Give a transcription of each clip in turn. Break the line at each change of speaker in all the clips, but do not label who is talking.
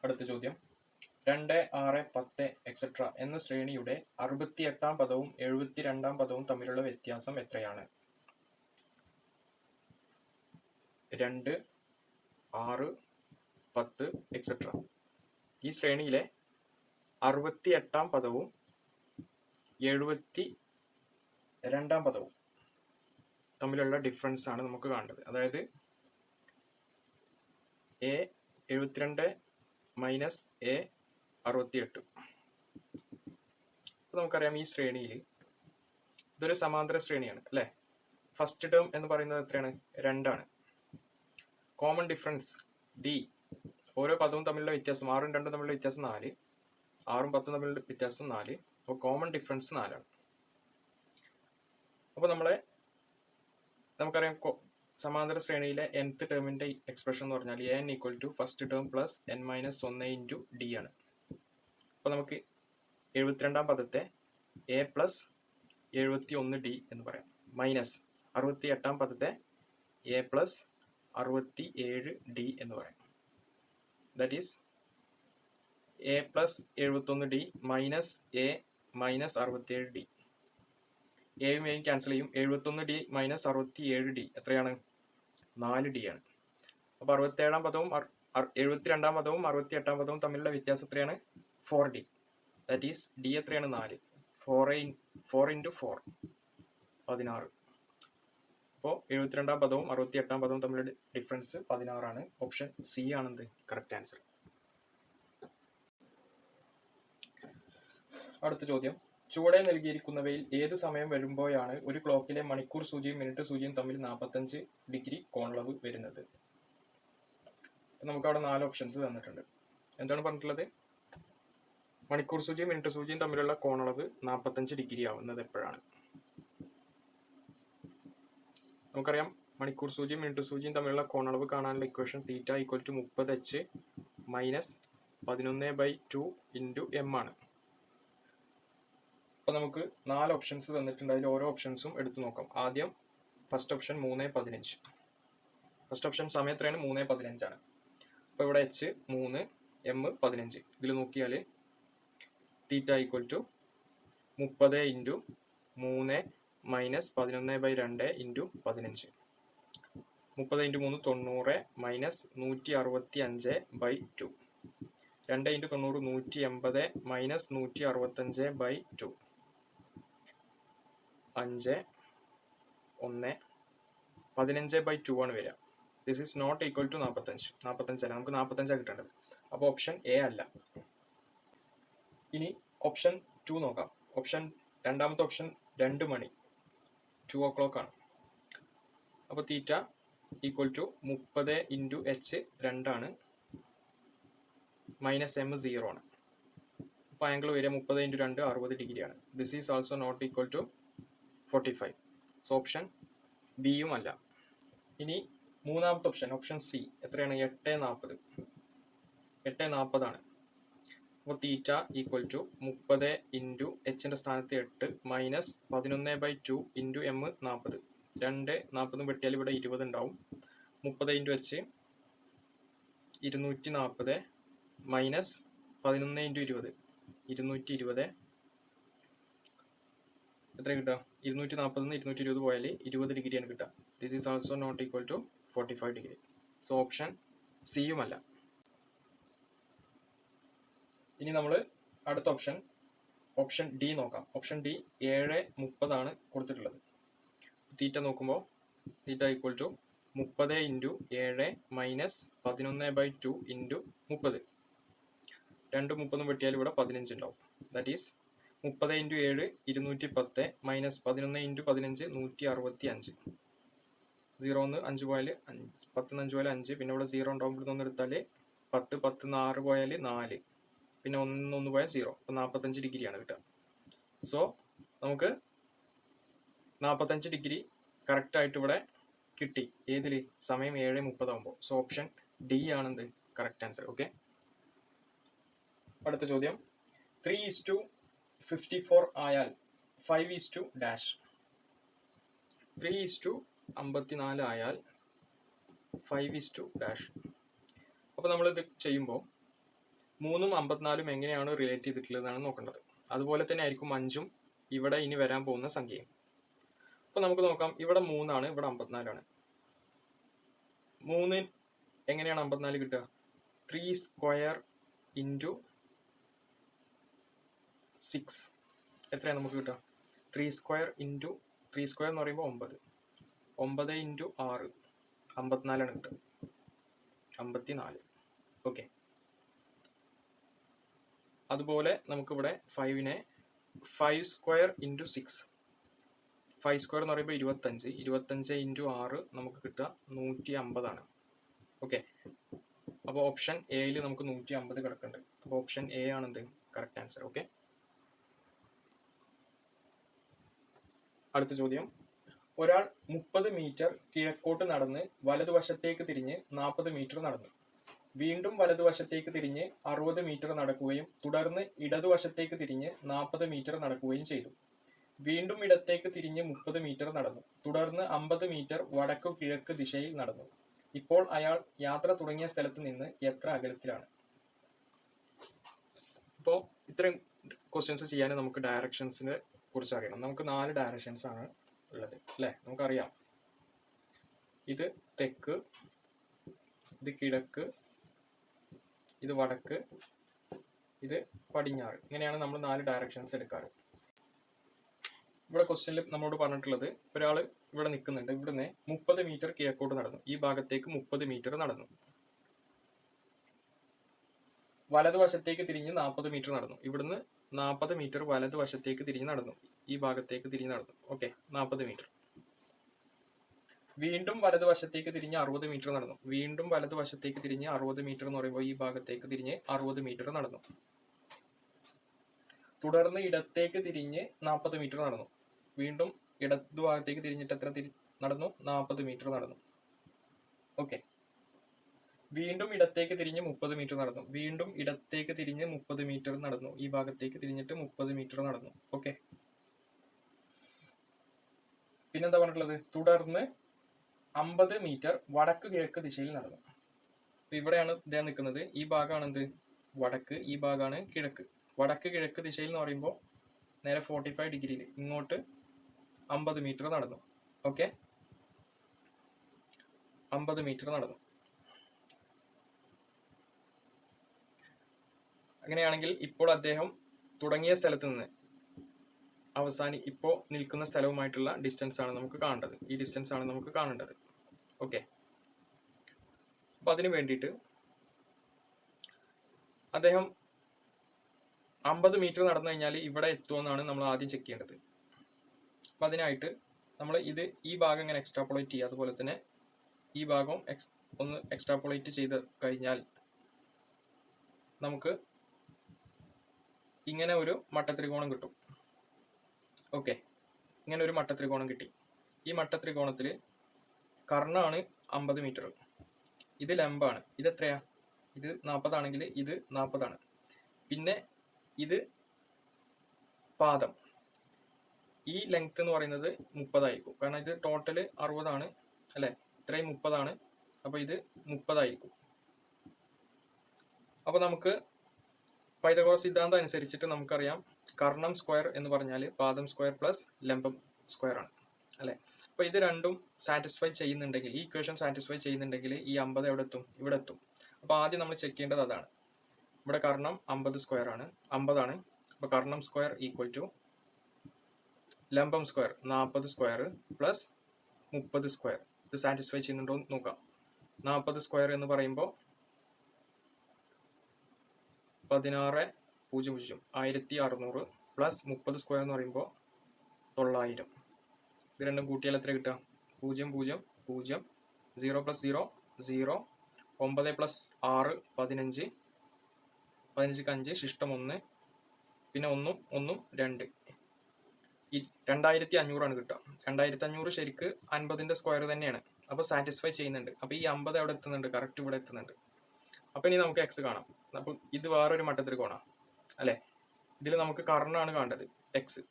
അടുത്ത ചോദ്യം 2, 6, 10 എക്സെട്ര എന്ന ശ്രേണിയുടെ 68-ാം പദവും 72-ാം പദവും തമ്മിലുള്ള വ്യത്യാസം എത്രയാണ്? 2, 6, 10 എക്സെട്ര. ഈ ശ്രേണിയിലെ 68-ാം പദവും 72-ാം പദവും തമ്മിലുള്ള ഡിഫറൻസ് ആണ് നമുക്ക് കാണേണ്ടത്. അതായത് എ 72 മൈനസ് എ 68. അപ്പോൾ നമുക്കറിയാം ഈ ശ്രേണിയിൽ ഇതൊരു സമാന്തര ശ്രേണിയാണ് അല്ലേ. ഫസ്റ്റ് ടേം എന്ന് പറയുന്നത് എത്രയാണ്? 2 ആണ്. കോമൺ ഡിഫറൻസ് ഡി, ഓരോ പദവും തമ്മിലുള്ള വ്യത്യാസം 6ഉം 2ഉം തമ്മിലുള്ള വ്യത്യാസം 4, 6ഉം 10ഉം തമ്മിലുള്ള വ്യത്യാസം 4. അപ്പോൾ കോമൺ ഡിഫറൻസ് 4 ആണ്. അപ്പോൾ നമുക്കറിയാം സമാന്തര ശ്രേണിയിലെ nth ടേമിന്റെ എക്സ്പ്രഷൻ എന്ന് പറഞ്ഞാൽ n equal to first term plus n minus 1 into D ആണ്. അപ്പോൾ നമുക്ക് 72-ാം പദത്തെ എ പ്ലസ് 71d എന്ന് പറയാം, മൈനസ് 68-ാം പദത്തെ എ പ്ലസ് 67d എന്ന് പറയാം. That is A plus 71d minus A minus 67d. എയും എയും ക്യാൻസൽ ചെയ്യും. 71d മൈനസ് 67d എത്രയാണ്? 4d ആണ്. അപ്പോൾ 67-ാം പദവും 72-ാം പദവും 68-ാം പദവും തമ്മിലുള്ള വ്യത്യാസം എത്രയാണ്? 4d. ദാറ്റ് ഈസ് ഡി എത്രയാണ്? 4. 4 ഇൻറ്റു 4 16. അപ്പോൾ 72-ാം പദവും 68-ാം പദവും തമ്മിലുള്ള ഡിഫറൻസ് 16 ആണ്. ഓപ്ഷൻ സി ആണെന്ത് കറക്റ്റ് ആൻസർ. അടുത്ത ചോദ്യം, ചുവടെ നൽകിയിരിക്കുന്നവയിൽ ഏത് സമയം വരുമ്പോഴാണ് ഒരു ക്ലോക്കിലെ മണിക്കൂർ സൂചിയും മിനിറ്റ് സൂചിയും തമ്മിൽ 45 ഡിഗ്രി കോണളവ് വരുന്നത്? നമുക്കവിടെ 4 ഓപ്ഷൻസ് തന്നിട്ടുണ്ട്. എന്താണ് പറഞ്ഞിട്ടുള്ളത്? മണിക്കൂർ സൂചിയും മിനിറ്റ് സൂചിയും തമ്മിലുള്ള കോണളവ് 45 ഡിഗ്രി ആവുന്നത് എപ്പോഴാണ്? നമുക്കറിയാം മണിക്കൂർ സൂചിയും മിനിറ്റ് സൂചിയും തമ്മിലുള്ള കോണളവ് കാണാനുള്ള equation theta equal to 30h minus 11/2 into M ആണ്. അപ്പോൾ നമുക്ക് 4 ഓപ്ഷൻസ് തന്നിട്ടുണ്ട്. അതിൽ ഓരോ ഓപ്ഷൻസും എടുത്തു നോക്കാം. ആദ്യം ഫസ്റ്റ് ഓപ്ഷൻ 3:15. ഫസ്റ്റ് ഓപ്ഷൻ സമയം എത്രയാണ്? 3:15 ആണ്. അപ്പോൾ ഇവിടെ h 3, m 15. ഇതിൽ നോക്കിയാൽ theta equal to 30 into 3 minus 11/2 into 15. 30 into 3 90 minus 165/2. 2 into 90 180 minus 165/2. 5 1 15/2 ആണ് വരിക. This is not equal to 45. 45 അല്ല, നമുക്ക് 45 കിട്ടേണ്ടത്. അപ്പോൾ ഓപ്ഷൻ എ അല്ല. ഇനി ഓപ്ഷൻ 2 നോക്കാം. രണ്ടാമത്തെ ഓപ്ഷൻ 2 മണി 2 o'clock ആണ്. അപ്പോൾ theta equal to 30 into h 2 ആണ്, മൈനസ് m 0 ആണ്. അപ്പോൾ ആംഗിൾ വരിക 30 ഇൻറ്റു 2 60 ഡിഗ്രി ആണ്. This is also not equal to 45. So option ബിയും അല്ല. ഇനി മൂന്നാമത്തെ ഓപ്ഷൻ സി എത്രയാണ്? 8:40. 8:40 ആണ്. അപ്പോൾ തീറ്റ ഈക്വൽ ടു 30 ഇൻറ്റു എച്ചിൻ്റെ സ്ഥാനത്ത് 8 മൈനസ് 11/2 ഇൻറ്റു m 40. 2 വെട്ടിയാൽ ഇവിടെ 20 ഉണ്ടാവും. 30 ഇൻറ്റു h 240 മൈനസ് 11 ഇൻറ്റു 20 220. എത്ര കിട്ടുക? 240 220 പോയാൽ 20 ഡിഗ്രിയാണ് കിട്ടുക. This is also not equal to 45 degree. So option സിയും അല്ല. ഇനി നമ്മൾ അടുത്ത ഓപ്ഷൻ ഡി നോക്കാം. ഓപ്ഷൻ ഡി 7:30 ആണ് കൊടുത്തിട്ടുള്ളത്. തീറ്റ നോക്കുമ്പോൾ theta equal to 30 into 7 minus 11/2 into 30. 2 30 വെട്ടിയാൽ ഇവിടെ 15 ഉണ്ടാവും. That is 30 into 7 210 minus 11 into 15 165. 0 5 പോയാൽ 10 5 പോയാൽ 5, പിന്നെ ഇവിടെ 0 ഉണ്ടാവും. ഇവിടെ നിന്ന് എടുത്താൽ 10 10 6 പോയാൽ 4, പിന്നെ 1 പോയാൽ 0. അപ്പോൾ 45 ഡിഗ്രിയാണ് കിട്ടുക. സോ നമുക്ക് 45 ഡിഗ്രി കറക്റ്റായിട്ട് ഇവിടെ കിട്ടി. ഏതിൽ? സമയം 7:30 ആകുമ്പോൾ. സോ ഓപ്ഷൻ ഡി ആണെന്ത് കറക്റ്റ് ആൻസർ. ഓക്കെ. അടുത്ത ചോദ്യം, 3:54 ആയാൽ 5:-. 3:54 ആയാൽ 5:-. അപ്പോൾ നമ്മളിത് ചെയ്യുമ്പോൾ 3ഉം 54ഉം എങ്ങനെയാണ് റിലേറ്റ് ചെയ്തിട്ടുള്ളതെന്നാണ് നോക്കേണ്ടത്. അതുപോലെ തന്നെ ആയിരിക്കും 5ഉം ഇവിടെ ഇനി വരാൻ പോകുന്ന സംഖ്യയും. അപ്പോൾ നമുക്ക് നോക്കാം. ഇവിടെ 3 ആണ്, ഇവിടെ 54ആണ്. 3 എങ്ങനെയാണ് 54 കിട്ടുക? 3 സ്ക്വയർ ഇൻറ്റു 6 എത്രയാണ് നമുക്ക് കിട്ടുക? 3 സ്ക്വയർ ഇൻറ്റു 3 സ്ക്വയർ എന്ന് പറയുമ്പോൾ 9. 9 ഇൻറ്റു 6 54ആണ് കിട്ടുക. 54. ഓക്കെ. അതുപോലെ നമുക്കിവിടെ 5നെ 5 സ്ക്വയർ ഇൻറ്റു 6. 5 സ്ക്വയർ എന്ന് പറയുമ്പോൾ 25. 25 ഇൻറ്റു 6 നമുക്ക് കിട്ടുക 150 ആണ്. ഓക്കെ. അപ്പോൾ ഓപ്ഷൻ എയിൽ നമുക്ക് 150 കിടക്കുന്നുണ്ട്. അപ്പോൾ ഓപ്ഷൻ എ ആണ് എന്ത് കറക്റ്റ് ആൻസർ. ഓക്കെ. അടുത്ത ചോദ്യം. ഒരാൾ 30 മീറ്റർ കിഴക്കോട്ട് നടന്ന് വലതുവശത്തേക്ക് തിരിഞ്ഞ് 40 മീറ്റർ നടന്നു. വീണ്ടും വലതുവശത്തേക്ക് തിരിഞ്ഞ് 60 മീറ്റർ നടക്കുകയും തുടർന്ന് ഇടതുവശത്തേക്ക് തിരിഞ്ഞ് 40 മീറ്റർ നടക്കുകയും ചെയ്തു. വീണ്ടും ഇടത്തേക്ക് തിരിഞ്ഞ് 30 മീറ്റർ നടന്നു. തുടർന്ന് 50 മീറ്റർ വടക്കു കിഴക്ക് ദിശയിൽ നടന്നു. ഇപ്പോൾ അയാൾ യാത്ര തുടങ്ങിയ സ്ഥലത്ത് നിന്ന് എത്ര അകലത്തിലാണ്? ഇപ്പോൾ ഇത്രയും ക്വസ്റ്റ്യൻസ് ചെയ്യാൻ നമുക്ക് ഡയറക്ഷൻസിനെ കുറിച്ച് അറിയണം. നമുക്ക് 4 ഡയറക്ഷൻസ് ആണ് ഉള്ളത് അല്ലേ? നമുക്കറിയാം. ഇത് തെക്ക്, ഇത് കിഴക്ക്, ഇത് വടക്ക്, ഇത് പടിഞ്ഞാറ്. ഇങ്ങനെയാണ് നമ്മൾ 4 ഡയറക്ഷൻസ് എടുക്കാറ്. ഇവിടെ ക്വസ്റ്റ്യനിൽ നമ്മളോട് പറഞ്ഞിട്ടുള്ളത് ഒരാൾ ഇവിടെ നിൽക്കുന്നുണ്ട്. ഇവിടുന്ന് 30 മീറ്റർ കിഴക്കോട്ട് നടന്നു. ഈ ഭാഗത്തേക്ക് 30 മീറ്റർ നടന്നു. വലതുവശത്തേക്ക് തിരിഞ്ഞ് 40 മീറ്റർ നടന്നു. ഇവിടുന്ന് 40 മീറ്റർ വലതുവശത്തേക്ക് തിരിഞ്ഞ് നടന്നു. ഈ ഭാഗത്തേക്ക് തിരിഞ്ഞ് നടന്നു. ഓക്കെ. 40 മീറ്റർ. വീണ്ടും വലതുവശത്തേക്ക് തിരിഞ്ഞ് 60 മീറ്റർ നടന്നു. വീണ്ടും വലതുവശത്തേക്ക് തിരിഞ്ഞ് 60 മീറ്റർ എന്ന് പറയുമ്പോൾ ഈ ഭാഗത്തേക്ക് തിരിഞ്ഞ് 60 മീറ്റർ നടന്നു. തുടർന്ന് ഇടത്തേക്ക് തിരിഞ്ഞ് 40 മീറ്റർ നടന്നു. വീണ്ടും ഇടതുഭാഗത്തേക്ക് തിരിഞ്ഞിട്ട് എത്ര നടന്നു? 40 മീറ്റർ നടന്നു. ഓക്കെ. വീണ്ടും ഇടത്തേക്ക് തിരിഞ്ഞ് 30 മീറ്റർ നടന്നു. വീണ്ടും ഇടത്തേക്ക് തിരിഞ്ഞ് 30 മീറ്റർ നടന്നു. ഈ ഭാഗത്തേക്ക് തിരിഞ്ഞിട്ട് 30 മീറ്റർ നടന്നു. ഓക്കെ. പിന്നെന്താ പറഞ്ഞിട്ടുള്ളത്? തുടർന്ന് 50 മീറ്റർ വടക്ക് കിഴക്ക് ദിശയിൽ നടന്നു. ഇവിടെയാണ് ഇദ്ദേഹം നിൽക്കുന്നത്. ഈ ഭാഗമാണ് എന്ത്? വടക്ക്. ഈ ഭാഗമാണ് കിഴക്ക്. വടക്ക് കിഴക്ക് ദിശയിൽ എന്ന് പറയുമ്പോൾ നേരെ 45 ഡിഗ്രിയിൽ ഇങ്ങോട്ട് 50 മീറ്റർ നടന്നു. ഓക്കെ. 50 മീറ്റർ നടന്നു. അങ്ങനെയാണെങ്കിൽ ഇപ്പോൾ അദ്ദേഹം തുടങ്ങിയ സ്ഥലത്ത് നിന്ന് ഇപ്പോൾ നിൽക്കുന്ന സ്ഥലവുമായിട്ടുള്ള ഡിസ്റ്റൻസ് ആണ് നമുക്ക് കാണേണ്ടത്. ഈ ഡിസ്റ്റൻസ് ആണ് നമുക്ക് കാണേണ്ടത്. ഓക്കെ. അപ്പം അതിന് വേണ്ടിയിട്ട് അദ്ദേഹം 50 മീറ്റർ നടന്നു കഴിഞ്ഞാൽ ഇവിടെ എത്തുമെന്നാണ് നമ്മൾ ആദ്യം ചെക്ക് ചെയ്യേണ്ടത്. അപ്പം അതിനായിട്ട് നമ്മൾ ഈ ഭാഗം ഇങ്ങനെ എക്സ്ട്രാപോളേറ്റ് ചെയ്യുക. അതുപോലെ തന്നെ ഈ ഭാഗം ഒന്ന് എക്സ്ട്രാപോളേറ്റ് ചെയ്ത് കഴിഞ്ഞാൽ നമുക്ക് ഇങ്ങനെ ഒരു മട്ടത്രികോണം കിട്ടും. ഓക്കെ. ഇങ്ങനെ ഒരു മട്ടത്രികോണം കിട്ടി. ഈ മട്ടത്രികോണത്തിൽ കർണ്ണാണ് 50 മീറ്റർ. ഇത് ലംബാണ്. ഇത് എത്രയാ? ഇത് 40 ആണെങ്കിൽ ഇത് 40 ആണ്. പിന്നെ ഇത് പാദം. ഈ ലെങ്ത് എന്ന് പറയുന്നത് 30 ആയിരിക്കും. കാരണം ഇത് ടോട്ടൽ 60 ആണ് അല്ലേ? ഇത്രയും 30 ആണ്. അപ്പോൾ ഇത് 30 ആയിരിക്കും. അപ്പോൾ നമുക്ക് പൈതഗോറസ് സിദ്ധാന്തം അനുസരിച്ചിട്ട് നമുക്കറിയാം കർണം സ്ക്വയർ എന്ന് പറഞ്ഞാൽ പാദം സ്ക്വയർ പ്ലസ് ലംബം സ്ക്വയർ ആണ് അല്ലേ? അപ്പോൾ ഇത് രണ്ടും സാറ്റിസ്ഫൈ ചെയ്യുന്നുണ്ടെങ്കിൽ, ഈ ഇക്വേഷൻ സാറ്റിസ്ഫൈ ചെയ്യുന്നുണ്ടെങ്കിൽ ഈ 50 എവിടെ എത്തും? ഇവിടെ എത്തും. അപ്പോൾ ആദ്യം നമ്മൾ ചെക്ക് ചെയ്യേണ്ടത് അതാണ്. ഇവിടെ കർണം 50 സ്ക്വയർ ആണ്, 50 ആണ്. അപ്പോൾ കർണം സ്ക്വയർ ഈക്വൽ ടു ലംബം സ്ക്വയർ 40 സ്ക്വയർ പ്ലസ് 30 സ്ക്വയർ. ഇത് സാറ്റിസ്ഫൈ ചെയ്യുന്നുണ്ടോ എന്ന് നോക്കാം. 40 സ്ക്വയർ എന്ന് പറയുമ്പോൾ 1600 1600 പ്ലസ് 30 സ്ക്വയർ എന്ന് പറയുമ്പോൾ 900. ഇത് രണ്ടും കൂട്ടിയാൽ എത്ര കിട്ടുക? 0 0 0 0 പ്ലസ് 0 0 9 പ്ലസ് 6 15 15ക്ക് 5 ശിഷ്ടം 1 പിന്നെ 1 1 2 2500 ആണ് കിട്ടുക. 2500 ശരിക്ക് 50ന്റെ സ്ക്വയർ തന്നെയാണ്. അപ്പോൾ സാറ്റിസ്ഫൈ ചെയ്യുന്നുണ്ട്. അപ്പോൾ ഈ 50 എവിടെ എത്തുന്നുണ്ട്? കറക്റ്റ് ഇവിടെ എത്തുന്നുണ്ട്. അപ്പോൾ ഇനി നമുക്ക് എക്സ് കാണാം. അപ്പോൾ ഇത് വേറൊരു മട്ടത്രികോണാണ് അല്ലേ? ഇതിൽ നമുക്ക് കർണ്ണാണ് കാണേണ്ടത്, എക്സ്.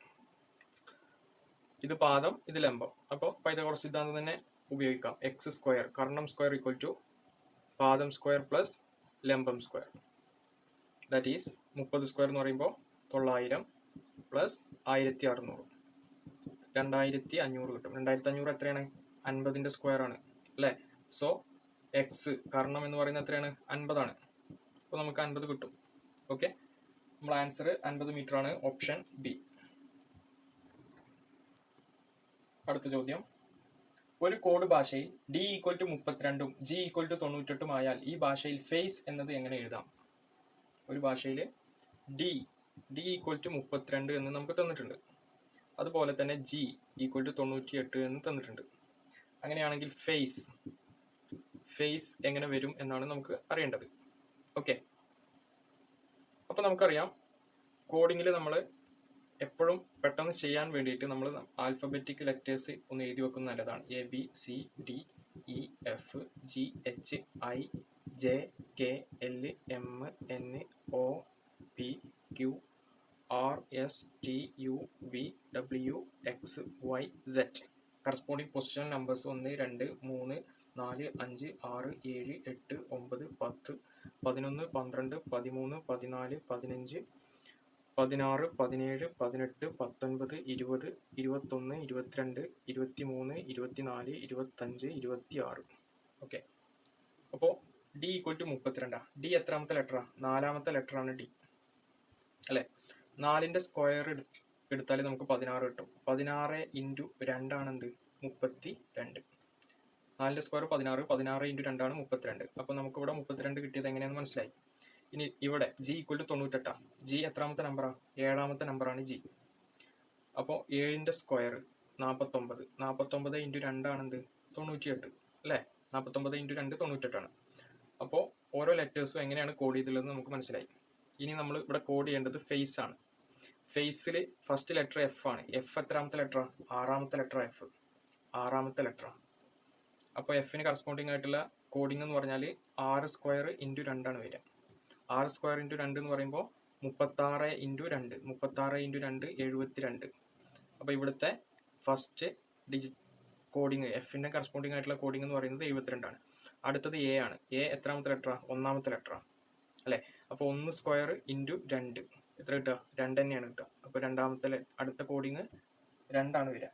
ഇത് പാദം, ഇത് ലംബം. അപ്പോൾ പൈതഗോറസ് സിദ്ധാന്തം തന്നെ ഉപയോഗിക്കാം. എക്സ് സ്ക്വയർ കർണം സ്ക്വയർ ഈക്വൽ ടു പാദം സ്ക്വയർ പ്ലസ് ലംബം സ്ക്വയർ. ദാറ്റ് ഈസ് 30 സ്ക്വയർ എന്ന് പറയുമ്പോൾ 900 പ്ലസ് 1600 2500 കിട്ടും. 2500 എത്രയാണ്? 50ൻ്റെ സ്ക്വയർ ആണ് അല്ലേ? സോ എക്സ് കർണം എന്ന് പറയുന്നത് എത്രയാണ്? 50 ആണ്. അപ്പോൾ നമുക്ക് 50 കിട്ടും. ഓക്കെ, നമ്മൾ ആൻസർ 50 മീറ്റർ ആണ്, ഓപ്ഷൻ ബി. അടുത്ത ചോദ്യം, ഒരു കോഡ് ഭാഷയിൽ d = 32 g = 98 ആയാൽ ഈ ഭാഷയിൽ ഫേസ് എന്നത് എങ്ങനെ എഴുതാം? ഒരു ഭാഷയിൽ d = 32 എന്ന് നമുക്ക് തന്നിട്ടുണ്ട്, അതുപോലെ തന്നെ g = 98 എന്ന് തന്നിട്ടുണ്ട്. അങ്ങനെയാണെങ്കിൽ ഫേസ് എങ്ങനെ വരും എന്നാണ് നമുക്ക് അറിയേണ്ടത്. ഓക്കെ, അപ്പോൾ നമുക്കറിയാം കോഡിങ്ങിൽ നമ്മൾ എപ്പോഴും പെട്ടെന്ന് ചെയ്യാൻ വേണ്ടിയിട്ട് നമ്മൾ ആൽഫബറ്റിക് ലെറ്റേഴ്സ് ഒന്ന് എഴുതി വെക്കുന്നത് നല്ലതാണ്. A B C D E F G H I J K L M N O P Q R S T U V W X Y Z. Corresponding position numbers 1 2 3 4 5 6 7 8 9 10 11 12 13 14 15 16 17 18 19 20 21 22 23 24 25 26. Okay, അപ്പോൾ d = 32. d എത്രാമത്തെ ലെറ്ററാണ്? 4ാമത്തെ ലെറ്ററാണ് d അല്ലേ? 4ൻ്റെ square എടുത്താൽ നമുക്ക് 16 കിട്ടും. 16 × 2 ആണ് എന്ത്? 32. 4ൻ്റെ square 16, 16 × 2 ആണ് 32. അപ്പോൾ നമുക്കിവിടെ 32 കിട്ടിയത് എങ്ങനെയാണെന്ന് മനസ്സിലായി. ഇനി ഇവിടെ g = 98. g എത്രാമത്തെ നമ്പറാണ്? 7ാമത്തെ നമ്പറാണ് g. അപ്പോൾ 7ൻ്റെ സ്ക്വയർ 49, 49 × 2 ആണ് എന്ത്? 98 അല്ലേ? 49 × 2 98 ആണ്. അപ്പോൾ ഓരോ ലെറ്റേഴ്സും എങ്ങനെയാണ് കോഡ് ചെയ്തിട്ടുള്ളത് നമുക്ക് മനസ്സിലായി. ഇനി നമ്മൾ ഇവിടെ കോഡ് ചെയ്യേണ്ടത് ഫേസ് ആണ്. ഫേസിൽ ഫസ്റ്റ് ലെറ്റർ എഫ് ആണ്. എഫ് എത്രാമത്തെ ലെറ്ററാണ്? 6ാമത്തെ ലെറ്റർ എഫ്, 6ാമത്തെ ലെറ്ററാണ്. അപ്പോൾ എഫിന് കറസ്പോണ്ടിങ് ആയിട്ടുള്ള കോഡിംഗ് എന്ന് പറഞ്ഞാൽ 6 സ്ക്വയർ × 2 ആണ് വരിക. 6 സ്ക്വയർ × 2 എന്ന് പറയുമ്പോൾ 36 × 2, 36 × 2 72. അപ്പോൾ ഇവിടുത്തെ ഫസ്റ്റ് ഡിജിറ്റ് കോഡിങ് എഫിൻ്റെ കറസ്പോണ്ടിങ് ആയിട്ടുള്ള കോഡിംഗ് എന്ന് പറയുന്നത് 72 ആണ്. അടുത്തത് എ ആണ്. എ എത്രാമത്തെ ലെറ്ററാണ്? 1ാമത്തെ ലെറ്ററാണ് അല്ലേ? അപ്പോൾ 1 സ്ക്വയർ × 2 എത്ര കിട്ടുക? 2 തന്നെയാണ് കിട്ടുക. അപ്പോൾ അടുത്ത കോഡിങ് 2 ആണ് വരിക.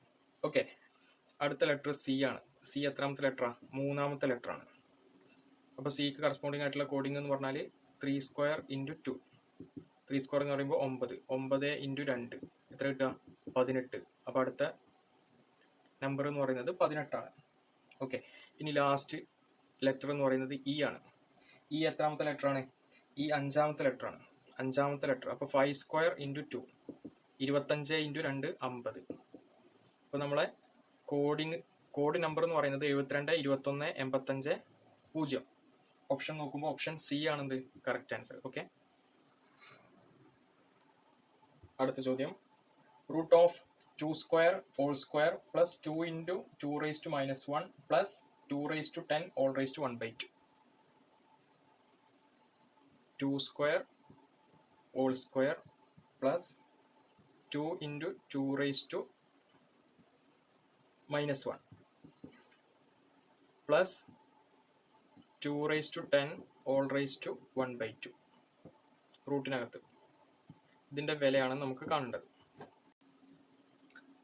ഓക്കെ, അടുത്ത ലെറ്റർ സി ആണ്. സി എത്രാമത്തെ ലെറ്ററാണ്? 3ാമത്തെ ലെറ്ററാണ്. അപ്പോൾ സിക്ക് കറസ്പോണ്ടിങ് ആയിട്ടുള്ള കോഡിംഗ് എന്ന് പറഞ്ഞാൽ 3 സ്ക്വയർ × 2. 3 സ്ക്വയർ എന്ന് പറയുമ്പോൾ 9, 9 × 2 എത്ര കിട്ടുക? 18. അപ്പോൾ അടുത്ത നമ്പർ എന്ന് പറയുന്നത് 18 ആണ്. ഓക്കെ, ഇനി ലാസ്റ്റ് ലെറ്റർ എന്ന് പറയുന്നത് ഇ ആണ്. ഇ എത്രാമത്തെ ലെറ്ററാണ്? ഈ 5ാമത്തെ ലെറ്ററാണ്. 5ാമത്തെ ലെറ്റർ. അപ്പോൾ 5 സ്ക്വയർ × 2 25 × 2 50. അപ്പോൾ നമ്മളെ കോഡ് നമ്പർ എന്ന് പറയുന്നത് 72 21 85 0. ഓപ്ഷൻ നോക്കുമ്പോൾ ഓപ്ഷൻ സി ആണെന്ത്? Correct answer. ഓക്കെ, അടുത്ത ചോദ്യം, √2² പ്ലസ് 2 × 2⁻⁻1 പ്ലസ് 2⁻10 1/2. 2² പ്ലസ് 2 × 2⁻⁻1 പ്ലസ് 2⁻10 1/2 റൂട്ടിനകത്ത്. ഇതിൻ്റെ വിലയാണ് നമുക്ക് കാണേണ്ടത്.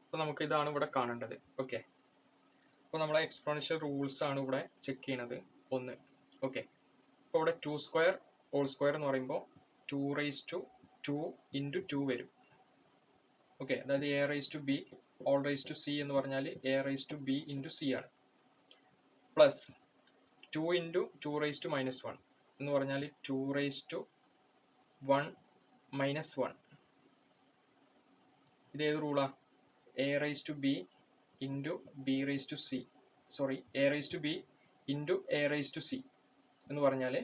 അപ്പോൾ നമുക്ക് ഇതാണ് ഇവിടെ കാണേണ്ടത്. ഓക്കെ, അപ്പോൾ നമ്മളെ എക്സ്പോണൻഷ്യൽ റൂൾസ് ആണ് ഇവിടെ ചെക്ക് ചെയ്യണത്. 1. ഓക്കെ, അപ്പോൾ ഇവിടെ 2² എന്ന് പറയുമ്പോൾ 2⁻2 × 2 വരും. ഓക്കെ, അതായത് a⁻b⁻c എന്ന് പറഞ്ഞാൽ a⁻b × c ആണ്. പ്ലസ് 2 × 2⁻⁻1 എന്ന് പറഞ്ഞാൽ 2⁻1 ഇത് ഏത് റൂളാണ്? a⁻b × b⁻c a⁻b × a⁻c എന്ന് പറഞ്ഞാൽ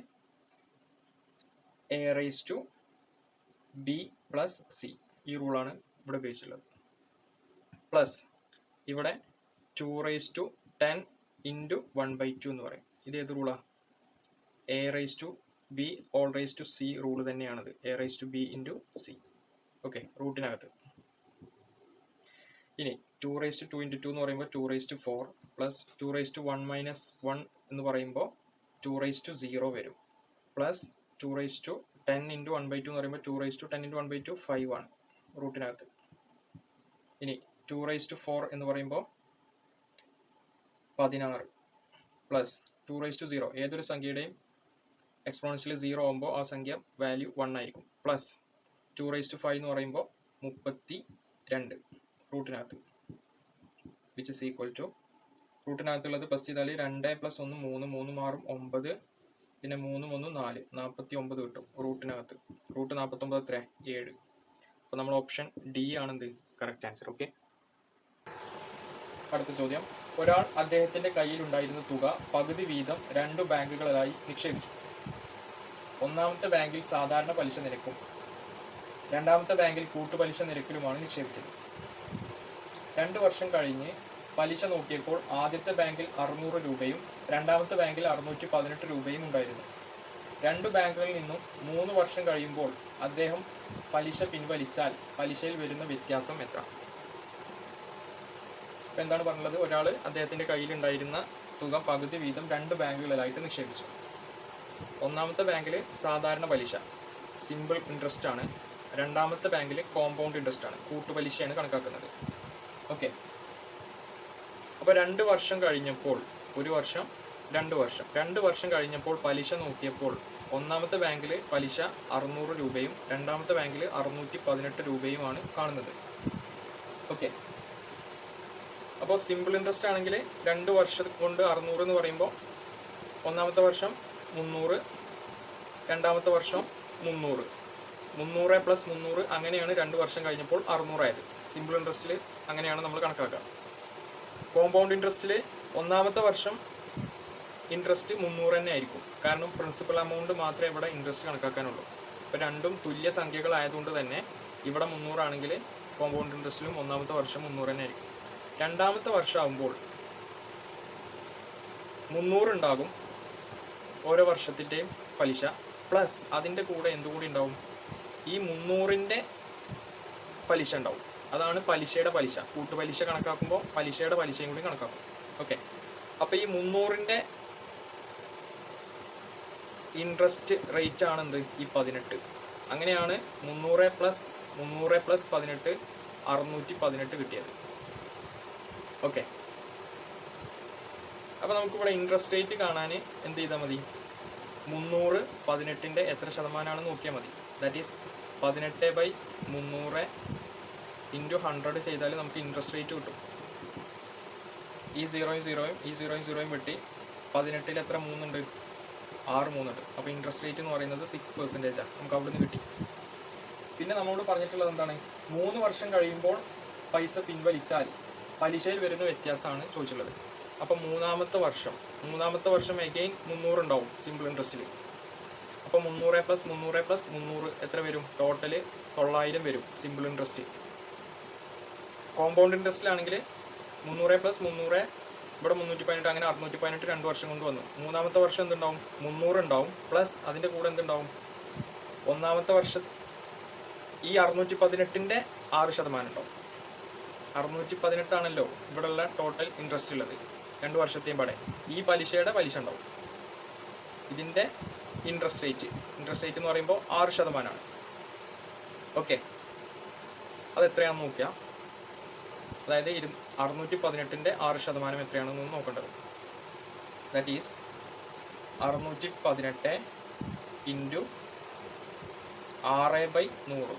a⁻b + c. ഈ റൂളാണ് ഇവിടെ ഉപയോഗിച്ചുള്ളത്. പ്ലസ് ഇവിടെ 2⁻10 × 1/2 എന്ന് പറയും. ഇത് ഏത് റൂളാണ്? a⁻b⁻c റൂള് തന്നെയാണത്. a⁻b × c. ഓക്കെ, റൂട്ടിനകത്ത്. ഇനി 2⁻2 × 2 എന്ന് പറയുമ്പോൾ 2⁻4 പ്ലസ് 2⁻1 - 1 എന്ന് പറയുമ്പോൾ 2⁻0 വരും. പ്ലസ് 2⁻10 10 ഇൻറ്റു 1/2 എന്ന് പറയുമ്പോൾ 2 × 10 × 1/2 5 ആണ് റൂട്ടിനകത്ത്. ഇനി 2 4 എന്ന് പറയുമ്പോൾ 16 പ്ലസ് 2 0 ഏതൊരു സംഖ്യയുടെയും എക്സ്പോണൻഷ്യൽ 0 ആകുമ്പോൾ ആ സംഖ്യ വാല്യൂ 1 ആയിരിക്കും. പ്ലസ് 2 5 എന്ന് പറയുമ്പോൾ 32 റൂട്ടിനകത്ത്, വിച്ച് ഇസ് ഈക്വൽ ടു റൂട്ടിനകത്തുള്ളത് പ്ലസ് ചെയ്താൽ 2 + 1 3 3 മാറും 9, പിന്നെ 3 1 4 49 കിട്ടും റൂട്ടിനകത്ത്. റൂട്ട് 49 എത്ര 7. അപ്പോൾ നമ്മൾ ഓപ്ഷൻ ഡി ആണെന്ത് കറക്റ്റ് ആൻസർ. ഓക്കെ, അടുത്ത ചോദ്യം. ഒരാൾ അദ്ദേഹത്തിൻ്റെ കയ്യിലുണ്ടായിരുന്ന തുക പകുതി വീതം 2 ബാങ്കുകളിലായി നിക്ഷേപിച്ചു. ഒന്നാമത്തെ ബാങ്കിൽ സാധാരണ പലിശ നിരക്കും രണ്ടാമത്തെ ബാങ്കിൽ കൂട്ടുപലിശ നിരക്കിലുമാണ് നിക്ഷേപിച്ചത്. 2 വർഷം കഴിഞ്ഞ് പലിശ നോക്കിയപ്പോൾ ആദ്യത്തെ ബാങ്കിൽ 600 രൂപയും രണ്ടാമത്തെ ബാങ്കിൽ 618 രൂപയും ഉണ്ടായിരുന്നു. 2 ബാങ്കുകളിൽ നിന്നും 3 വർഷം കഴിയുമ്പോൾ അദ്ദേഹം പലിശ പിൻവലിച്ചാൽ പലിശയിൽ വരുന്ന വ്യത്യാസം എത്ര? ഇപ്പം എന്താണ് പറഞ്ഞത്? ഒരാൾ അദ്ദേഹത്തിൻ്റെ കയ്യിലുണ്ടായിരുന്ന തുക പകുതി വീതം 2 ബാങ്കുകളിലായിട്ട് നിക്ഷേപിച്ചു. ഒന്നാമത്തെ ബാങ്കിൽ സാധാരണ പലിശ സിമ്പിൾ ഇൻട്രസ്റ്റ് ആണ്, രണ്ടാമത്തെ ബാങ്കിൽ കോമ്പൗണ്ട് ഇൻട്രസ്റ്റ് ആണ്, കൂട്ടുപലിശയാണ് കണക്കാക്കുന്നത്. ഓക്കെ, അപ്പോൾ 2 വർഷം കഴിഞ്ഞപ്പോൾ, 1 വർഷം 2 വർഷം 2 വർഷം കഴിഞ്ഞപ്പോൾ പലിശ നോക്കിയപ്പോൾ ഒന്നാമത്തെ ബാങ്കിൽ പലിശ 600 രൂപയും രണ്ടാമത്തെ ബാങ്കിൽ 618 രൂപയുമാണ് കാണുന്നത്. ഓക്കെ, അപ്പോൾ സിമ്പിൾ ഇൻട്രസ്റ്റ് ആണെങ്കിൽ 2 വർഷം കൊണ്ട് 600 എന്ന് പറയുമ്പോൾ ഒന്നാമത്തെ വർഷം 300, രണ്ടാമത്തെ വർഷം 300, 300 + 300 അങ്ങനെയാണ് 2 വർഷം കഴിഞ്ഞപ്പോൾ 600 ആയത്. സിമ്പിൾ ഇൻട്രസ്റ്റിൽ അങ്ങനെയാണ് നമ്മൾ കണക്കാക്കുക. കോമ്പൗണ്ട് ഇൻട്രസ്റ്റിൽ ഒന്നാമത്തെ വർഷം ഇൻട്രസ്റ്റ് 300 തന്നെ ആയിരിക്കും, കാരണം പ്രിൻസിപ്പൽ എമൗണ്ട് മാത്രമേ ഇവിടെ ഇൻട്രസ്റ്റ് കണക്കാക്കാനുള്ളൂ. ഇപ്പോൾ രണ്ടും തുല്യ സംഖ്യകളായതുകൊണ്ട് തന്നെ ഇവിടെ 300 ആണെങ്കിൽ കോമ്പൗണ്ട് ഇൻട്രസ്റ്റിലും ഒന്നാമത്തെ വർഷം 300 തന്നെ ആയിരിക്കും. രണ്ടാമത്തെ വർഷം ആകുമ്പോൾ 300 ഉണ്ടാകും ഓരോ വർഷത്തിൻ്റെയും പലിശ, പ്ലസ് അതിൻ്റെ കൂടെ എന്തുകൂടി ഉണ്ടാവും? ഈ 300ൻ്റെ പലിശ ഉണ്ടാവും. അതാണ് പലിശയുടെ പലിശ. കൂട്ടുപലിശ കണക്കാക്കുമ്പോൾ പലിശയുടെ പലിശയും കൂടി കണക്കാക്കും. ഓക്കെ, അപ്പോൾ ഈ 300ൻ്റെ ഇൻട്രസ്റ്റ് റേറ്റ് ആണെന്ത് ഈ 18. അങ്ങനെയാണ് 300 + 18 618 കിട്ടിയത്. ഓക്കെ, അപ്പോൾ നമുക്കിവിടെ ഇൻട്രസ്റ്റ് റേറ്റ് കാണാൻ എന്ത് ചെയ്താൽ മതി? 300 18ൻ്റെ എത്ര ശതമാനമാണെന്ന് നോക്കിയാൽ മതി. ദാറ്റ് ഈസ് 18/300 × 100 ചെയ്താൽ നമുക്ക് ഇൻട്രസ്റ്റ് റേറ്റ് കിട്ടും. ഈ 0 യും 0 വെട്ടി 18ൽ എത്ര 3 ഉണ്ട്? 6 3 ഉണ്ട്. അപ്പോൾ ഇൻട്രസ്റ്റ് റേറ്റ് എന്ന് പറയുന്നത് 6% നമുക്ക് അവിടെ നിന്ന് കിട്ടി. പിന്നെ നമ്മളോട് പറഞ്ഞിട്ടുള്ളത് എന്താണ്? 3 വർഷം കഴിയുമ്പോൾ പൈസ പിൻവലിച്ചാൽ പലിശയിൽ വരുന്ന വ്യത്യാസമാണ് ചോദിച്ചിട്ടുള്ളത്. അപ്പോൾ മൂന്നാമത്തെ വർഷം എഗെയിൻ 300 ഉണ്ടാവും സിമ്പിൾ ഇൻട്രസ്റ്റിൽ. അപ്പോൾ 300 + 300 + 300 എത്ര വരും? ടോട്ടൽ 900 വരും സിമ്പിൾ ഇൻട്രസ്റ്റ്. കോമ്പൗണ്ട് ഇൻട്രസ്റ്റിലാണെങ്കിൽ 300 + 300 ഇവിടെ 318, അങ്ങനെ 618 2 വർഷം കൊണ്ട് വന്നു. മൂന്നാമത്തെ വർഷം എന്തുണ്ടാവും? 300 ഉണ്ടാവും, പ്ലസ് അതിൻ്റെ കൂടെ എന്തുണ്ടാവും? ഒന്നാമത്തെ വർഷം ഈ 618ൻ്റെ 6% ഉണ്ടാവും. 618 ആണല്ലോ ഇവിടെയുള്ള ടോട്ടൽ ഇൻട്രസ്റ്റ് ഉള്ളത് 2 വർഷത്തെയും പാടെ. ഈ പലിശയുടെ പലിശ ഉണ്ടാവും. ഇതിൻ്റെ ഇൻട്രസ്റ്റ് റേറ്റ് എന്ന് പറയുമ്പോൾ 6%. ഓക്കെ, അതെത്രയാണെന്ന് നോക്കിയാൽ, അതായത് 618ൻ്റെ 6% എത്രയാണെന്ന് നോക്കേണ്ടത്. That is 618 × 6/100.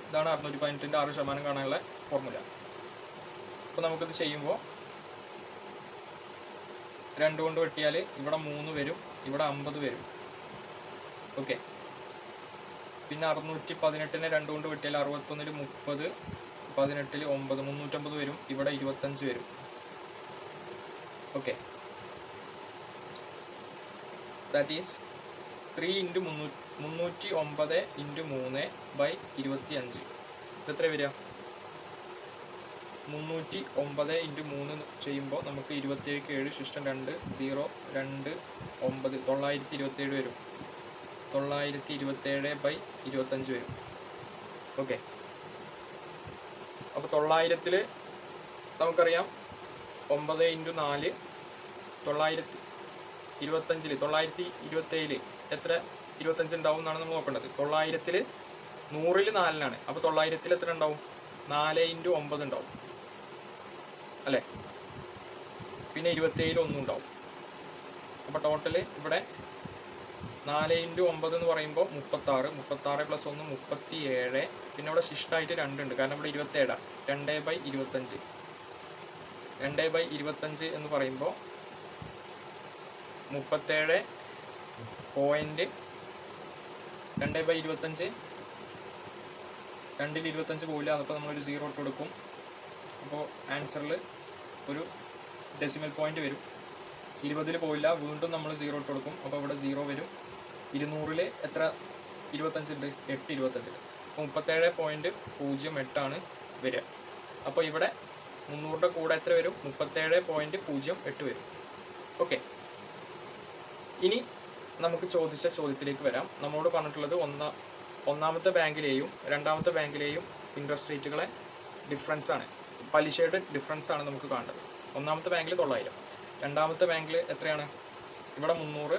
ഇതാണ് 618ൻ്റെ 6% കാണാനുള്ള ഫോർമുല. അപ്പോൾ നമുക്കിത് ചെയ്യുമ്പോൾ 2 കൊണ്ട് വെട്ടിയാൽ ഇവിടെ 3 വരും, ഇവിടെ 50 വരും. ഓക്കെ, പിന്നെ 618നെ 2 കൊണ്ട് വെട്ടിയാൽ 61ൽ 30, 18ൽ 9, 350 വരും, ഇവിടെ 25 വരും. Okay, that is 3 × 309 × 3/25. ഇതെത്ര വരിക? 309 × 3 ചെയ്യുമ്പോൾ നമുക്ക് 27 7 ശിഷ്ടം 2 0 2 9 927 വരും. 927/25 വരും. ഓക്കെ, അപ്പോൾ 900ൽ നമുക്കറിയാം 9 × 4 925ൽ 927 എത്ര 25 ഉണ്ടാവും എന്നാണ് നമ്മൾ നോക്കേണ്ടത്. 900-ൽ 100-ൽ 4-നാണ്. അപ്പോൾ 900-ൽ എത്ര ഉണ്ടാവും? 4 × 9 ഉണ്ടാവും അല്ലേ? പിന്നെ 27 1 ഉണ്ടാവും. അപ്പോൾ ടോട്ടൽ ഇവിടെ 4 × 9 എന്ന് പറയുമ്പോൾ 36, 36 + 1 37. പിന്നെ ഇവിടെ ശിഷ്ടമായിട്ട് 2 ഉണ്ട്, കാരണം ഇവിടെ 27. 2/25 2/25 എന്ന് പറയുമ്പോൾ 37 പോയിന്റ് 2/25 2-ൽ 25 പോവില്ല. അപ്പോൾ നമ്മളൊരു 0 ഇട്ട് കൊടുക്കും. അപ്പോൾ ആൻസറിൽ ഒരു ഡെസിമൽ പോയിന്റ് വരും. 20-ൽ പോവില്ല, വീണ്ടും നമ്മൾ 0 ഇട്ട് കൊടുക്കും. അപ്പോൾ ഇവിടെ 0 വരും. 200-ൽ എത്ര 25 ഉണ്ട്? 8 25. അപ്പോൾ 37.08 വരിക. അപ്പോൾ ഇവിടെ 300-ന്റെ കൂടെ എത്ര വരും? 37.08 വരും. ഓക്കെ, ഇനി നമുക്ക് ചോദിച്ച ചോദ്യത്തിലേക്ക് വരാം. നമ്മളോട് പറഞ്ഞിട്ടുള്ളത് ഒന്നാമത്തെ ബാങ്കിലെയും രണ്ടാമത്തെ ബാങ്കിലെയും ഇൻട്രസ്റ്റ് റേറ്റുകളെ ഡിഫറൻസ് ആണ്, പലിശയുടെ ഡിഫറൻസ് ആണ് നമുക്ക് കാണേണ്ടത്. ഒന്നാമത്തെ ബാങ്കിൽ 900, രണ്ടാമത്തെ ബാങ്കിൽ എത്രയാണ്? ഇവിടെ 300.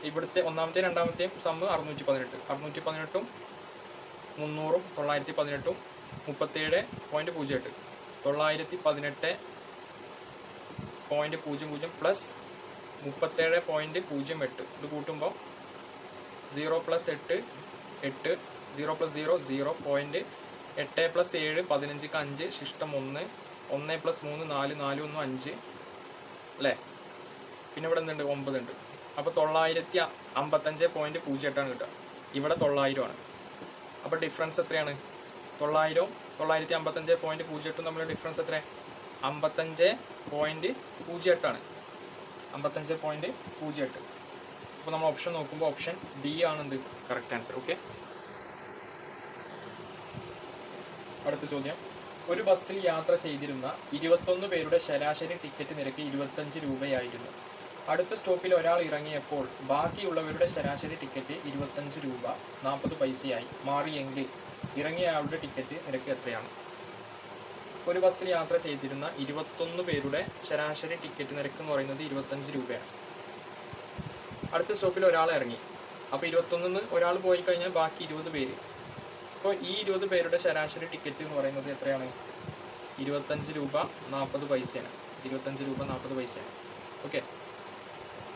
ഇവിടുത്തെ ഒന്നാമത്തെയും രണ്ടാമത്തെയും സമ്മ് 618. 618-ഉം 300-ഉം 918-ഉം 37.08. 918.00 പ്ലസ് 37.08. ഇത് കൂട്ടുമ്പോൾ 0 + 8 8, 0 + 0 0. 8 + 7 15ക്ക് 5, ശിഷ്ടം 1, 1 + 3 4, 4 1 5 അല്ലേ? പിന്നെ ഇവിടെ എന്തുണ്ട്? 9 ഉണ്ട്. അപ്പോൾ 955.08 കിട്ടുക. ഇവിടെ 900 ആണ്. അപ്പോൾ ഡിഫറൻസ് എത്രയാണ്? 900-ഉം 955.08 തമ്മിലുള്ള ഡിഫറൻസ് എത്ര? 55.08 ആണ്. 55.08. അപ്പോൾ നമ്മൾ ഓപ്ഷൻ നോക്കുമ്പോൾ ഓപ്ഷൻ ഡി ആണ് എന്ത് കറക്റ്റ് ആൻസർ. ഓക്കെ, അടുത്ത ചോദ്യം. ഒരു ബസ്സിൽ യാത്ര ചെയ്തിരുന്ന 21 പേരുടെ ശരാശരി ടിക്കറ്റ് നിരക്ക് 25 രൂപയായിരുന്നു. അടുത്ത സ്റ്റോപ്പിൽ ഒരാൾ ഇറങ്ങിയപ്പോൾ ബാക്കിയുള്ളവരുടെ ശരാശരി ടിക്കറ്റ് 25 രൂപ 40 പൈസയായി മാറിയെങ്കിൽ ഇറങ്ങിയയാളുടെ ടിക്കറ്റ് നിരക്ക് എത്രയാണ്? ഒരു ബസ്സിൽ യാത്ര ചെയ്തിരുന്ന 21 പേരുടെ ശരാശരി ടിക്കറ്റ് നിരക്ക് എന്ന് പറയുന്നത് 25 രൂപയാണ്. അടുത്ത സ്റ്റോപ്പിൽ ഒരാൾ ഇറങ്ങി. അപ്പോൾ 21-ന്ന് ഒരാൾ പോയി കഴിഞ്ഞാൽ ബാക്കി 20 പേര്. അപ്പോൾ ഈ 20 പേരുടെ ശരാശരി ടിക്കറ്റ് എന്ന് പറയുന്നത് എത്രയാണ്? 25 രൂപ 40 പൈസയാണ്. 25 രൂപ 40 പൈസയാണ്. ഓക്കെ,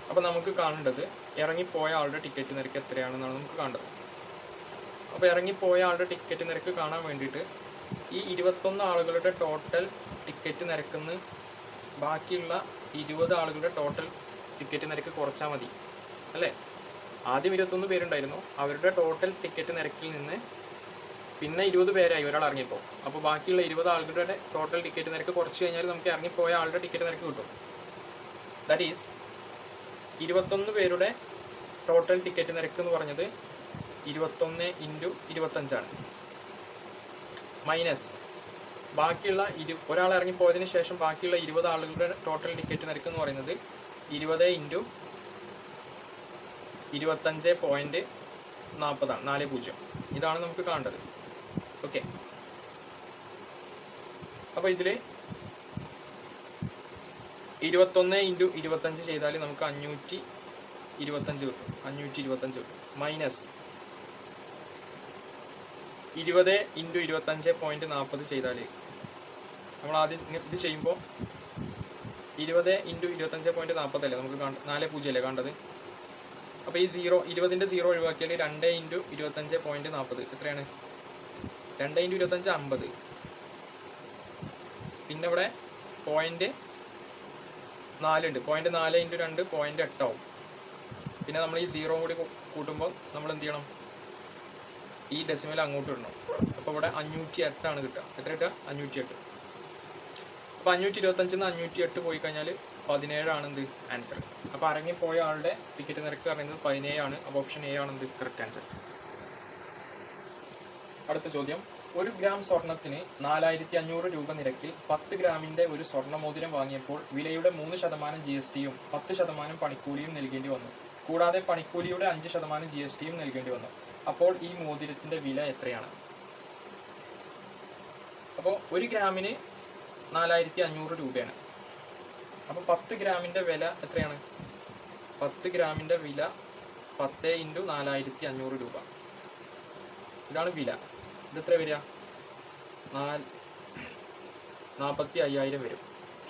അപ്പോൾ നമുക്ക് കാണേണ്ടത് ഇറങ്ങിപ്പോയ ആളുടെ ടിക്കറ്റ് നിരക്ക് എത്രയാണെന്നാണ് നമുക്ക് കാണേണ്ടത്. അപ്പോൾ ഇറങ്ങിപ്പോയ ആളുടെ ടിക്കറ്റ് നിരക്ക് കാണാൻ വേണ്ടിയിട്ട് ഈ 21 ആളുകളുടെ ടോട്ടൽ ടിക്കറ്റ് നിരക്കുന്ന് ബാക്കിയുള്ള 20 ആളുകളുടെ ടോട്ടൽ ടിക്കറ്റ് നിരക്ക് കുറച്ചാൽ മതി അല്ലേ? ആദ്യം 21 പേരുണ്ടായിരുന്നു, അവരുടെ ടോട്ടൽ ടിക്കറ്റ് നിരക്കിൽ നിന്ന് പിന്നെ 20 പേരായി ഒരാൾ ഇറങ്ങിയപ്പോൾ. അപ്പോൾ ബാക്കിയുള്ള 20 ആളുകളുടെ ടോട്ടൽ ടിക്കറ്റ് നിരക്ക് കുറച്ച് കഴിഞ്ഞാൽ നമുക്ക് ഇറങ്ങിപ്പോയ ആളുടെ ടിക്കറ്റ് നിരക്ക് കിട്ടും. ദാറ്റ് ഈസ് 21 പേരുടെ ടോട്ടൽ ടിക്കറ്റ് നിരക്ക് എന്ന് പറഞ്ഞത് 21 × 25 മൈനസ് ബാക്കിയുള്ള ഒരാൾ ഇറങ്ങിപ്പോയതിന് ശേഷം ബാക്കിയുള്ള 20 ആളുകളുടെ ടോട്ടൽ ടിക്കറ്റ് നിരക്ക് എന്ന് പറയുന്നത് 20 × 25.40 40. ഇതാണ് നമുക്ക് കാണേണ്ടത്. ഓക്കെ, അപ്പോൾ ഇതിൽ 21 × 25 ചെയ്താൽ നമുക്ക് 525 കിട്ടും. 525 കിട്ടും. മൈനസ് 20 × 25.40 ചെയ്താൽ നമ്മൾ ആദ്യം ഇത് ചെയ്യുമ്പോൾ 20 × 25.40 അല്ലേ നമുക്ക് 40 അല്ലേ കാണേണ്ടത്. അപ്പോൾ ഈ 20-ന്റെ 0 ഒഴിവാക്കിയാൽ 2 × 25.40 എത്രയാണ്? 2 × 25 50. പിന്നെ ഇവിടെ 0.4 ഉണ്ട്. 0.4 × 2 0.8 ആവും. പിന്നെ നമ്മൾ ഈ 0 കൂടി കൂട്ടുമ്പോൾ നമ്മൾ എന്ത് ചെയ്യണം? ഈ ഡെസിമൽ അങ്ങോട്ട് ഇടണം. അപ്പോൾ ഇവിടെ 508 ആണ് കിട്ടുക. എത്ര കിട്ടുക? 508. അപ്പോൾ 525-ന്ന് 508 പോയി കഴിഞ്ഞാൽ 17 ആണ് എന്ത് ആൻസർ. അപ്പോൾ ഇറങ്ങിപ്പോയ ആളുടെ ടിക്കറ്റ് നിരക്ക് പറയുന്നത് 17 ആണ്. അപ്പോൾ ഓപ്ഷൻ എ ആണ് എന്ത് കറക്റ്റ് ആൻസർ. അടുത്ത ചോദ്യം. 1 ഗ്രാം സ്വർണത്തിന് 4500 രൂപ നിരക്കിൽ 10 ഗ്രാമിൻ്റെ ഒരു സ്വർണ്ണമോതിരം വാങ്ങിയപ്പോൾ വിലയുടെ 3% GST-യും 10% പണിക്കൂലിയും നൽകേണ്ടി വന്നു. കൂടാതെ പണിക്കൂലിയുടെ 5% GST-യും നൽകേണ്ടി വന്നു. അപ്പോൾ ഈ മോതിരത്തിൻ്റെ വില എത്രയാണ്? അപ്പോൾ 1 ഗ്രാമിന് 4500 രൂപയാണ്. അപ്പോൾ 10 ഗ്രാമിൻ്റെ വില എത്രയാണ്? 10 ഗ്രാമിൻ്റെ വില 10 × 4500 രൂപ. ഇതാണ് വില. ഇതെത്ര വരിക? 45,000 വരും.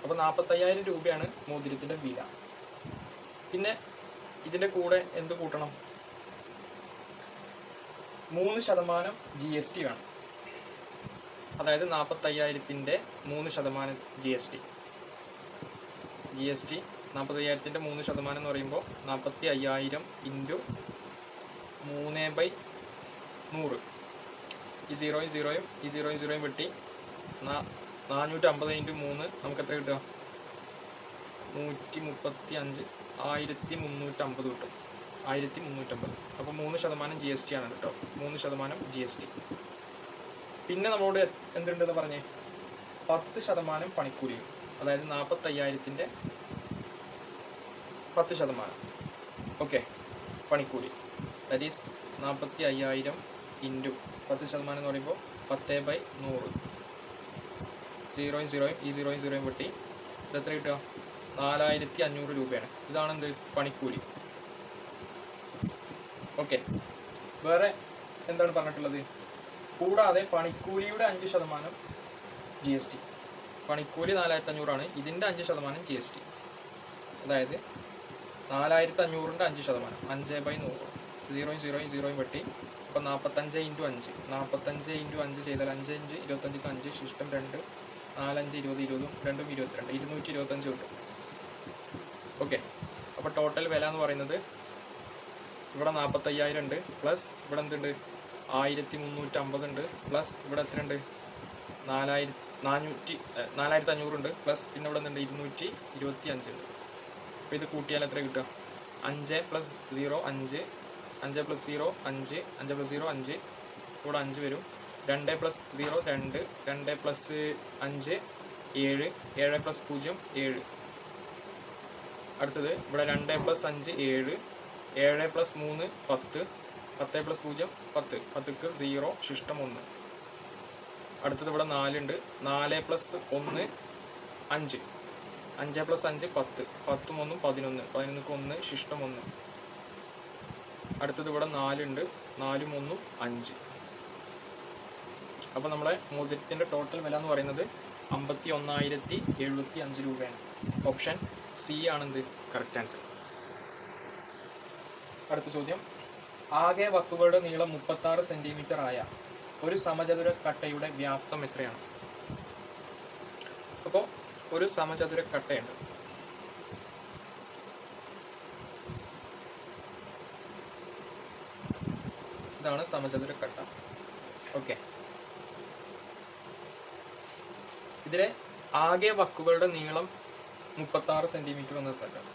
അപ്പോൾ 45,000 രൂപയാണ് മോതിരത്തിൻ്റെ വില. പിന്നെ ഇതിൻ്റെ കൂടെ എന്ത് കൂട്ടണം? 3% GST വേണം. അതായത് 45,000-ൻ്റെ 3% GST. 45,000-ൻ്റെ 3% എന്ന് പറയുമ്പോൾ 45,000 × 3/100. ഈ 0 ഈ 0 വെട്ടി 450 × 3 നമുക്ക് എത്ര കിട്ടുക? 135, 1350 കിട്ടും. 1350. അപ്പോൾ 3% GST ആണ് കേട്ടോ. 3% GST. പിന്നെ നമ്മളോട് എന്തുണ്ടെന്ന് പറഞ്ഞേ? 10% പണിക്കൂലിയും. അതായത് 45,000-ൻ്റെ 10%. ഓക്കെ, പണിക്കൂലി. ദാറ്റ് ഈസ് 45,000 × 10% എന്ന് പറയുമ്പോൾ 10/100. 0 ഈ 0 വെട്ടി ഇതെത്ര കിട്ടുക? 4,500 രൂപയാണ്. ഇതാണ് എന്ത്? പണിക്കൂലി. ഓക്കെ, വേറെ എന്താണ് പറഞ്ഞിട്ടുള്ളത്? കൂടാതെ പണിക്കൂലിയുടെ 5% GST. പണിക്കൂലി 4,500 ആണ്. ഇതിൻ്റെ 5% GST. അതായത് 4,500-ൻ്റെ 5%, 5/100. 0 വെട്ടി. അപ്പോൾ 45 × 5. 45 × 5 ചെയ്താൽ 5 × 25 5 ശിഷ്ടം 2. 4 5 20 20 2 22 225 കിട്ടും. ഓക്കെ, അപ്പോൾ ടോട്ടൽ വില എന്ന് പറയുന്നത് ഇവിടെ 45,000 ഉണ്ട്, പ്ലസ് ഇവിടെ എന്തുണ്ട്? 1,350 ഉണ്ട്, പ്ലസ് ഇവിടെ എത്ര ഉണ്ട്? 4,500 ഉണ്ട്, പ്ലസ് പിന്നെ ഇവിടെ എന്തുണ്ട്? 225 ഉണ്ട്. അപ്പോൾ ഇത് കൂട്ടിയാൽ എത്ര കിട്ടുക? 5 + 0 5, 5 + 0 5, 5 + 0 5, ഇവിടെ 5 വരും. 2 + 0 2, 2 + 5 7, 7 + 0 7. അടുത്തത് ഇവിടെ 2 + 5 7, 7 + 3 10, 10 + 0 10, 10ക്ക് 0 ശിഷ്ടം 1. അടുത്തത് ഇവിടെ 4 ഉണ്ട്. 4 + 1 5, 5 + 5 10, 10 1 11, 11ക്ക് 1 ശിഷ്ടം 1. അടുത്തത് ഇവിടെ 4 ഉണ്ട്. 4 1 5. അപ്പോൾ നമ്മളെ മോതിരത്തിൻ്റെ ടോട്ടൽ വില എന്ന് പറയുന്നത് 51,075 രൂപയാണ്. ഓപ്ഷൻ സി ആണെന്ത്? Correct answer. അടുത്ത ചോദ്യം. ആകെ വക്കുകളുടെ നീളം 36 സെൻറ്റിമീറ്റർ ആയ ഒരു സമചതുര കട്ടയുടെ വ്യാപ്തം എത്രയാണ്? അപ്പോൾ ഒരു സമചതുര കട്ടയുണ്ട്. ഇതാണ് സമചതുര കട്ട. ഓക്കെ, ഇതിലെ ആകെ വക്കുകളുടെ നീളം 36 സെൻറ്റിമീറ്റർ എന്ന് വെക്കാം.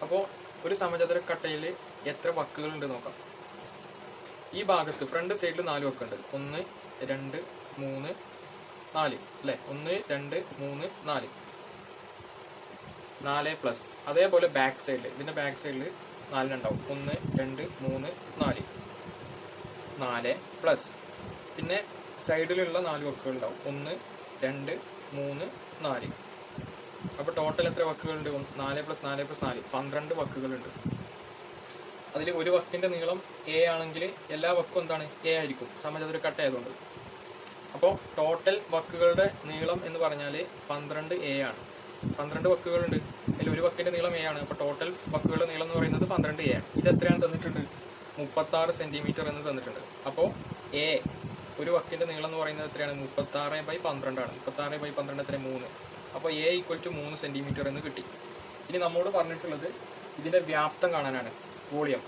അപ്പോൾ ഒരു സമചതുര കട്ടയിൽ എത്ര വക്കുകൾ ഉണ്ട് നോക്കാം. ഈ ഭാഗത്ത് ഫ്രണ്ട് സൈഡിൽ 4 വക്കുണ്ട്. 1 2 3 4 അല്ലേ? 1 2 3 4 4 പ്ലസ്. അതേപോലെ ബാക്ക് സൈഡിൽ, ഇതിൻ്റെ ബാക്ക് സൈഡിൽ 4 ഉണ്ടാവും. 1 2 3 4 4 പ്ലസ്. പിന്നെ സൈഡിലുള്ള 4 വക്കുകൾ ഉണ്ടാവും. 1 2 3 4. അപ്പോൾ ടോട്ടൽ എത്ര വക്കുകളുണ്ട്? 4 + 4 + 4 12 വക്കുകളുണ്ട്. അതിൽ ഒരു വക്കിൻ്റെ നീളം എ ആണെങ്കിൽ എല്ലാ വക്കും എന്താണ്? എ ആയിരിക്കും, സമചതുര കട്ട ആയതുകൊണ്ട്. അപ്പോൾ ടോട്ടൽ വക്കുകളുടെ നീളം എന്ന് പറഞ്ഞാൽ 12 എ ആണ്. 12 വക്കുകളുണ്ട്. അതിൽ ഒരു വക്കിൻ്റെ നീളം എ ആണ്. അപ്പോൾ ടോട്ടൽ വക്കുകളുടെ നീളം എന്ന് പറയുന്നത് 12 എ ആണ്. ഇതെത്രയാണ് തന്നിട്ടുണ്ട്? 36 സെൻറ്റിമീറ്റർ എന്ന് തന്നിട്ടുണ്ട്. അപ്പോൾ എ ഒരു വക്കിൻ്റെ നീളം എന്ന് പറയുന്നത് എത്രയാണ്? 36/12 ആണ്. 36/12 എത്ര? 3. അപ്പോൾ എ = 3 സെൻറ്റിമീറ്റർ എന്ന് കിട്ടി. ഇനി നമ്മോട് പറഞ്ഞിട്ടുള്ളത് ഇതിൻ്റെ വ്യാപ്തം കാണാനാണ്, വോളിയം.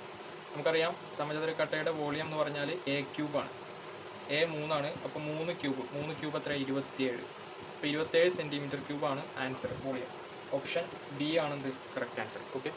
നമുക്കറിയാം സമചതുര കട്ടയുടെ വോളിയം എന്ന് പറഞ്ഞാൽ A³ ആണ്. A 3 ആണ്. അപ്പോൾ 3 ക്യൂബ് എത്ര? 27. അപ്പോൾ 27 സെൻറ്റിമീറ്റർ ക്യൂബാണ് ആൻസർ, വോളിയം. ഓപ്ഷൻ ബി ആണെന്ത്? Correct answer. ഓക്കെ.